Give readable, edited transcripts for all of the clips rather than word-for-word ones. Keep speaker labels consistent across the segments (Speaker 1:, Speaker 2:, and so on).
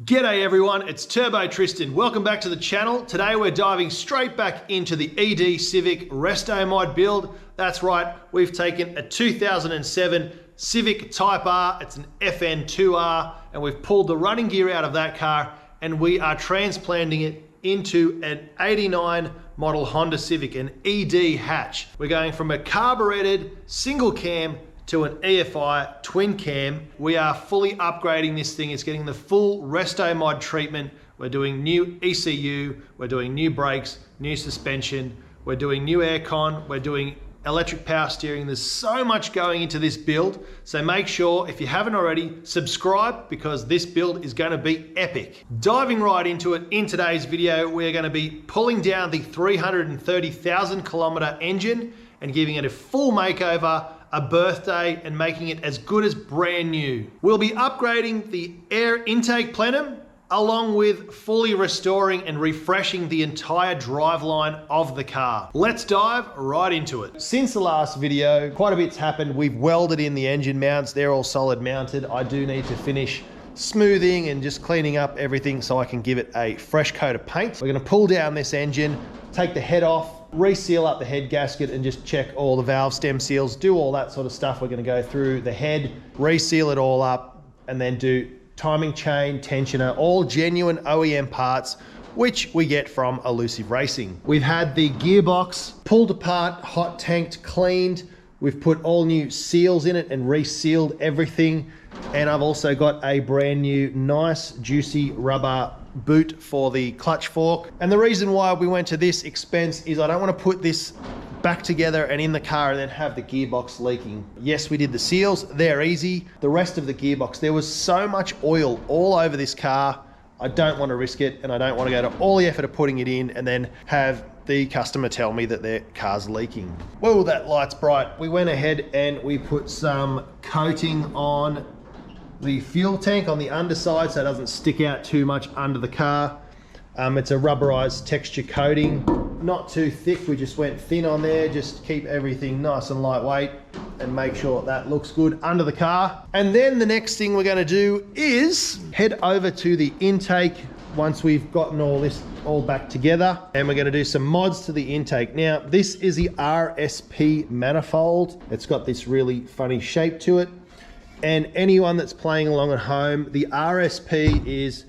Speaker 1: G'day everyone, it's Turbo Tristan. Welcome back to the channel. Today we're diving straight back into the ED Civic Resto mod build. That's right, we've taken a 2007 Civic Type R, it's an FN2R, and we've pulled the running gear out of that car and we are transplanting it into an 89 model Honda Civic, an ED hatch. We're going from a carbureted single cam to an EFI twin cam. We are fully upgrading this thing. It's getting the full Resto mod treatment. We're doing new ECU, we're doing new brakes, new suspension, we're doing new aircon, we're doing electric power steering. There's so much going into this build. So make sure, if you haven't already, subscribe because this build is gonna be epic. Diving right into it, in today's video, we're gonna be pulling down the 330,000 kilometer engine and giving it a full makeover, a birthday, and making it as good as brand new. We'll be upgrading the air intake plenum, along with fully restoring and refreshing the entire driveline of the car. Let's dive right into it. Since the last video, quite a bit's happened. We've welded in the engine mounts. They're all solid mounted. I do need to finish smoothing and just cleaning up everything so I can give it a fresh coat of paint. We're gonna pull down this engine, take the head off, reseal up the head gasket and just check all the valve stem seals, do all that sort of stuff. We're gonna go through the head, reseal it all up, and then do timing chain, tensioner, all genuine OEM parts, which we get from Elusive Racing. We've had the gearbox pulled apart, hot tanked, cleaned. We've put all new seals in it and resealed everything. And I've also got a brand new, nice, juicy rubber boot for the clutch fork. And the reason why we went to this expense is I don't want to put this back together and in the car and then have the gearbox leaking. Yes, we did the seals, they're easy. The rest of the gearbox, there was so much oil all over this car. I don't want to risk it, and I don't want to go to all the effort of putting it in and then have the customer tell me that their car's leaking. Whoa, that light's bright. We went ahead and we put some coating on the fuel tank on the underside so it doesn't stick out too much under the car. It's a rubberized texture coating, not too thick. We just went thin on there, just keep everything nice and lightweight and make sure that looks good under the car. And then the next thing we're gonna do is head over to the intake once we've gotten all this all back together, and we're gonna do some mods to the intake. Now, this is the RSP manifold. It's got this really funny shape to it. And anyone that's playing along at home, the RSP is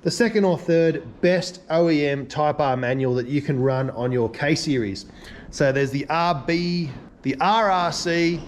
Speaker 1: the second or third best OEM Type R manual that you can run on your K-Series. So there's the RB, the RRC,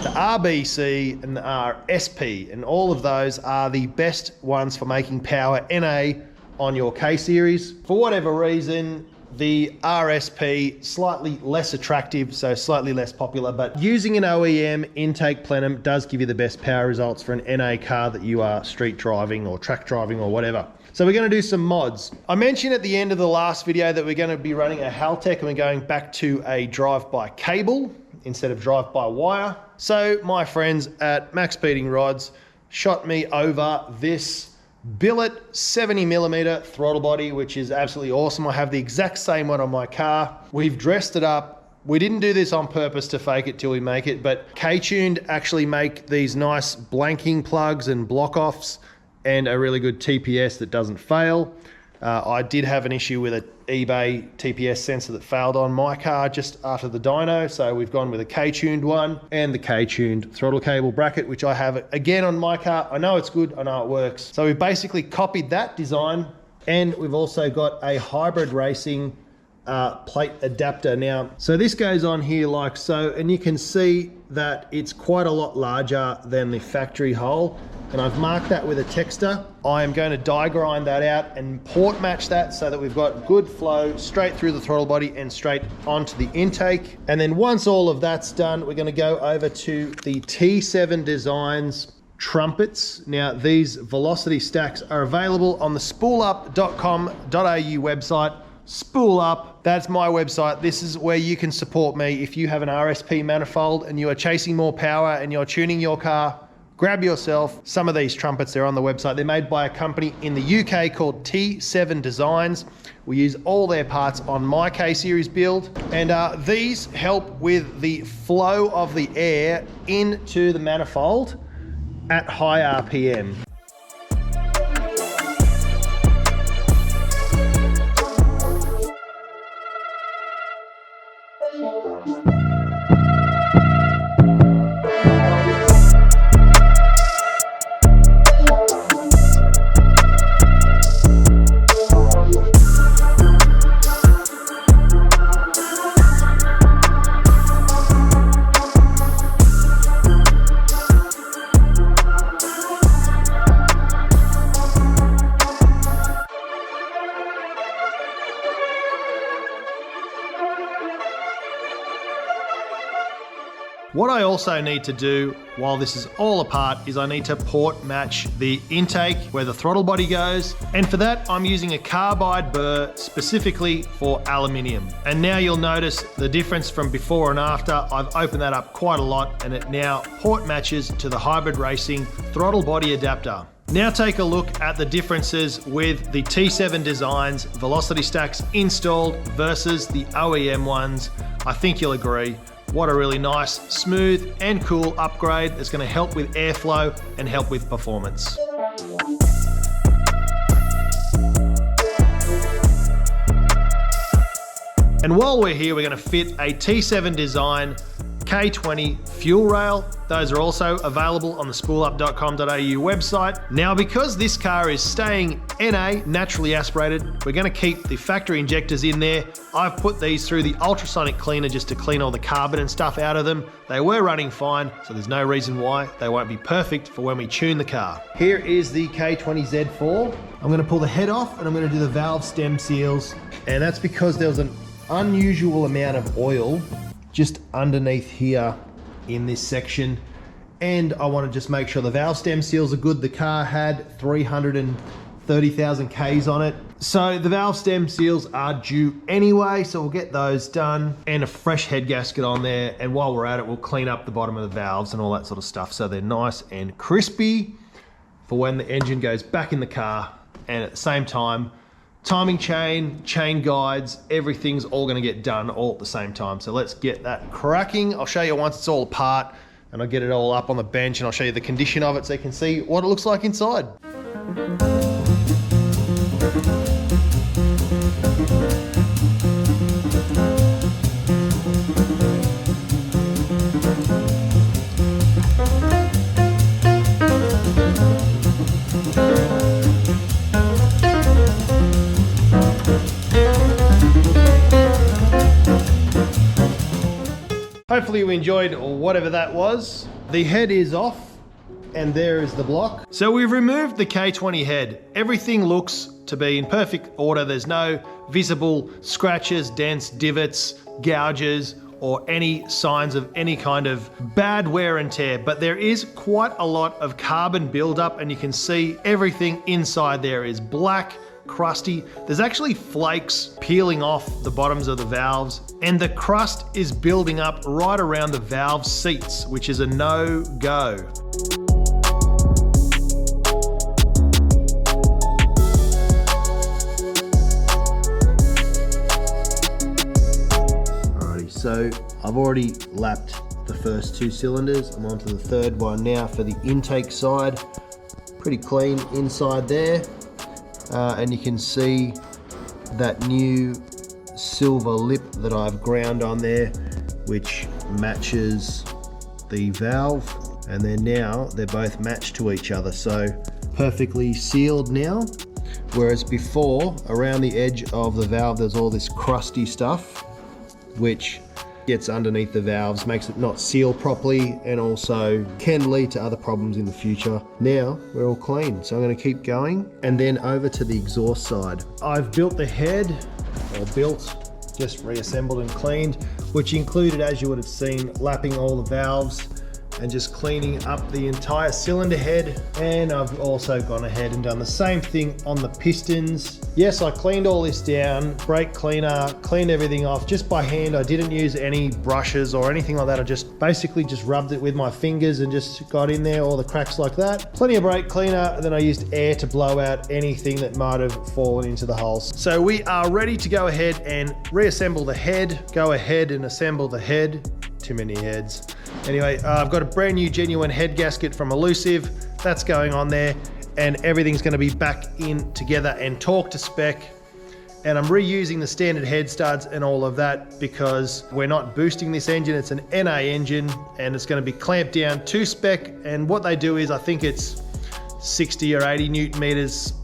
Speaker 1: the RBC, and the RSP, and all of those are the best ones for making power NA on your K-Series. For whatever reason, the RSP, slightly less attractive, so slightly less popular, but using an OEM intake plenum does give you the best power results for an NA car that you are street driving or track driving or whatever. So we're gonna do some mods. I mentioned at the end of the last video that we're gonna be running a Haltech and we're going back to a drive-by cable instead of drive-by wire. So my friends at MAXPEEDINGRODS shot me over this billet 70mm throttle body, which is absolutely awesome. I have the exact same one on my car. We've dressed it up. We didn't do this on purpose to fake it till we make it, but K-Tuned actually make these nice blanking plugs and block-offs and a really good TPS that doesn't fail. I did have an issue with an eBay TPS sensor that failed on my car just after the dyno, so we've gone with a K-Tuned one and the K-Tuned throttle cable bracket, which I have again on my car. I know it's good, I know it works. So we've basically copied that design, and we've also got a hybrid racing plate adapter now. So this goes on here like so, and you can see that it's quite a lot larger than the factory hole. And I've marked that with a texter. I am going to die grind that out and port match that so that we've got good flow straight through the throttle body and straight onto the intake. And then once all of that's done, we're going to go over to the T7 Designs trumpets. Now, these velocity stacks are available on the spoolup.com.au website. Spool Up, that's my website. This is where you can support me. If you have an RSP manifold and you are chasing more power and you're tuning your car, grab yourself some of these trumpets. They're on the website. They're made by a company in the UK called T7 Designs. We use all their parts on my K-Series build, and these help with the flow of the air into the manifold at high RPM. What I also need to do while this is all apart is I need to port match the intake where the throttle body goes. And for that, I'm using a carbide burr specifically for aluminium. And now you'll notice the difference from before and after. I've opened that up quite a lot and it now port matches to the hybrid racing throttle body adapter. Now take a look at the differences with the T7 Designs velocity stacks installed versus the OEM ones. I think you'll agree. What a really nice, smooth and cool upgrade that's going to help with airflow and help with performance. And while we're here, we're going to fit a T7 Design K20 fuel rail. Those are also available on the spoolup.com.au website. Now, because this car is staying NA, naturally aspirated, we're going to keep the factory injectors in there. I've put these through the ultrasonic cleaner just to clean all the carbon and stuff out of them. They were running fine, so there's no reason why they won't be perfect for when we tune the car. Here is the K20 Z4. I'm going to pull the head off and I'm going to do the valve stem seals. And that's because there was an unusual amount of oil just underneath here in this section, and I want to just make sure the valve stem seals are good. The car had 330,000 Ks on it, so the valve stem seals are due anyway, so we'll get those done and a fresh head gasket on there. And while we're at it, we'll clean up the bottom of the valves and all that sort of stuff so they're nice and crispy for when the engine goes back in the car. And at the same time, timing chain, chain guides, everything's all going to get done all at the same time. So let's get that cracking. I'll show you once it's all apart and I'll get it all up on the bench and I'll show you the condition of it so you can see what it looks like inside. Hopefully you enjoyed whatever that was. The head is off and there is the block. So we've removed the K20 head. Everything looks to be in perfect order. There's no visible scratches, dents, divots, gouges, or any signs of any kind of bad wear and tear, but there is quite a lot of carbon buildup and you can see everything inside there is black, crusty. There's actually flakes peeling off the bottoms of the valves and the crust is building up right around the valve seats, which is a no-go. Alrighty, so I've already lapped the first two cylinders. I'm onto the third one now for the intake side. Pretty clean inside there. And you can see that new silver lip that I've ground on there, which matches the valve, and they're both matched to each other, so perfectly sealed now. Whereas before, around the edge of the valve, there's all this crusty stuff, which gets underneath the valves, makes it not seal properly, and also can lead to other problems in the future. Now we're all clean, so I'm going to keep going. And then over to the exhaust side. I've built the head, or just reassembled and cleaned, which included, as you would have seen, lapping all the valves and just cleaning up the entire cylinder head. And I've also gone ahead and done the same thing on the pistons. Yes, I cleaned all this down, brake cleaner, cleaned everything off just by hand. I didn't use any brushes or anything like that. I just basically just rubbed it with my fingers and just got in there, all the cracks like that. Plenty of brake cleaner, and then I used air to blow out anything that might have fallen into the holes. So we are ready to go ahead and reassemble the head, go ahead and assemble the head. Too many heads. Anyway, I've got a brand new genuine head gasket from Elusive. That's going on there, and everything's going to be back in together and torque to spec. And I'm reusing the standard head studs and all of that because we're not boosting this engine. It's an NA engine and it's going to be clamped down to spec. And what they do is, I think it's 60 or 80 Newton meters.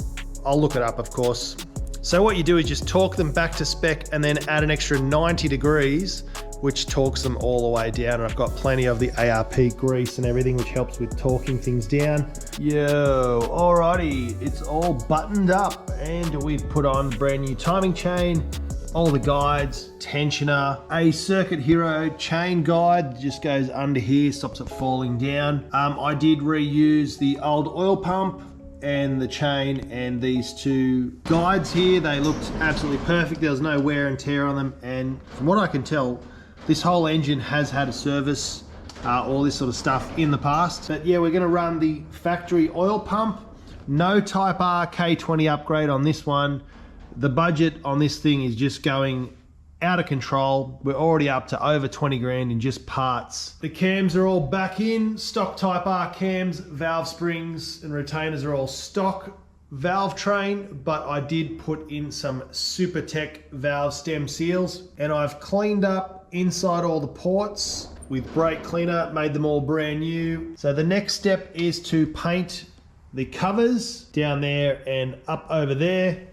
Speaker 1: I'll look it up, of course. So what you do is just torque them back to spec and then add an extra 90 degrees, which torques them all the way down. And I've got plenty of the ARP grease and everything, which helps with torquing things down. Yo, alrighty, it's all buttoned up and we've put on brand new timing chain, all the guides, tensioner, a Circuit Hero chain guide, just goes under here, stops it falling down. I did reuse the old oil pump and the chain and these two guides here. They looked absolutely perfect. There was no wear and tear on them. And from what I can tell, this whole engine has had a service, all this sort of stuff in the past. But yeah, we're gonna run the factory oil pump. No Type R K20 upgrade on this one. The budget on this thing is just going out of control. We're already up to over 20 grand in just parts. The cams are all back in, stock Type R cams, valve springs and retainers are all stock valve train, but I did put in some SuperTech valve stem seals, and I've cleaned up inside all the ports with brake cleaner, made them all brand new. So the next step is to paint the covers down there and up over there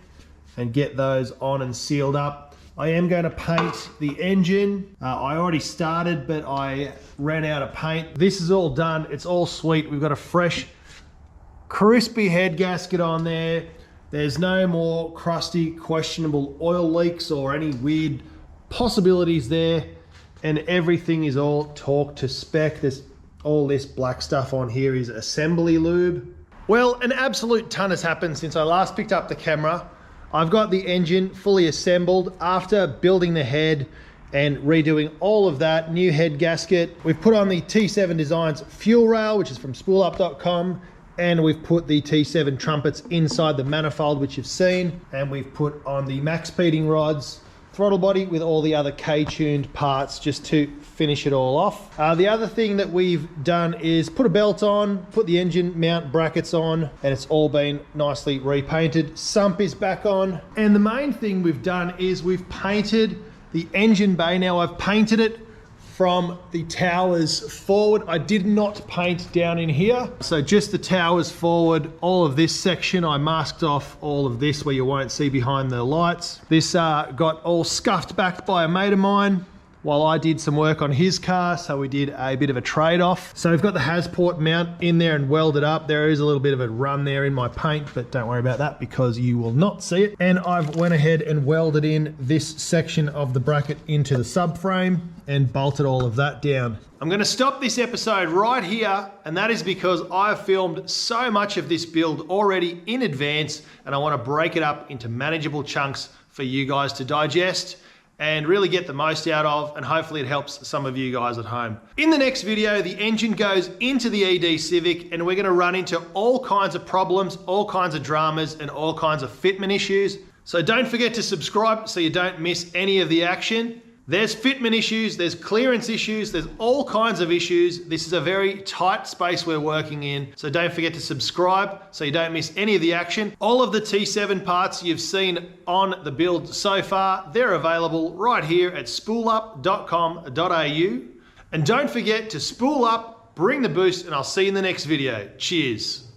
Speaker 1: and get those on and sealed up. I am going to paint the engine. I already started, but I ran out of paint. This is all done. It's all sweet. We've got a fresh, crispy head gasket on there. There's no more crusty, questionable oil leaks or any weird possibilities there. And everything is all torqued to spec. There's all this black stuff on here is assembly lube. Well, an absolute ton has happened since I last picked up the camera. I've got the engine fully assembled after building the head and redoing all of that. New head gasket. We've put on the T7 Designs fuel rail, which is from spoolup.com, and we've put the T7 trumpets inside the manifold, which you've seen, and we've put on the MAXPEEDINGRODS throttle body with all the other K-tuned parts just to finish it all off. The other thing that we've done is put a belt on, put the engine mount brackets on, and it's all been nicely repainted. Sump is back on. And the main thing we've done is we've painted the engine bay. Now I've painted it from the towers forward. I did not paint down in here. So just the towers forward, all of this section, I masked off all of this where you won't see behind the lights. This got all scuffed back by a mate of mine while I did some work on his car, so we did a bit of a trade-off. So we've got the Hasport mount in there and welded up. There is a little bit of a run there in my paint, but don't worry about that because you will not see it. And I've went ahead and welded in this section of the bracket into the subframe and bolted all of that down. I'm gonna stop this episode right here, and that is because I've filmed so much of this build already in advance, and I wanna break it up into manageable chunks for you guys to digest and really get the most out of, and hopefully it helps some of you guys at home. In the next video, the engine goes into the ED Civic, and we're gonna run into all kinds of problems, all kinds of dramas, and all kinds of fitment issues. So don't forget to subscribe so you don't miss any of the action. There's fitment issues, there's clearance issues, there's all kinds of issues. This is a very tight space we're working in, so don't forget to subscribe so you don't miss any of the action. All of the T7 parts you've seen on the build so far, they're available right here at spoolup.com.au. And don't forget to spool up, bring the boost, and I'll see you in the next video. Cheers.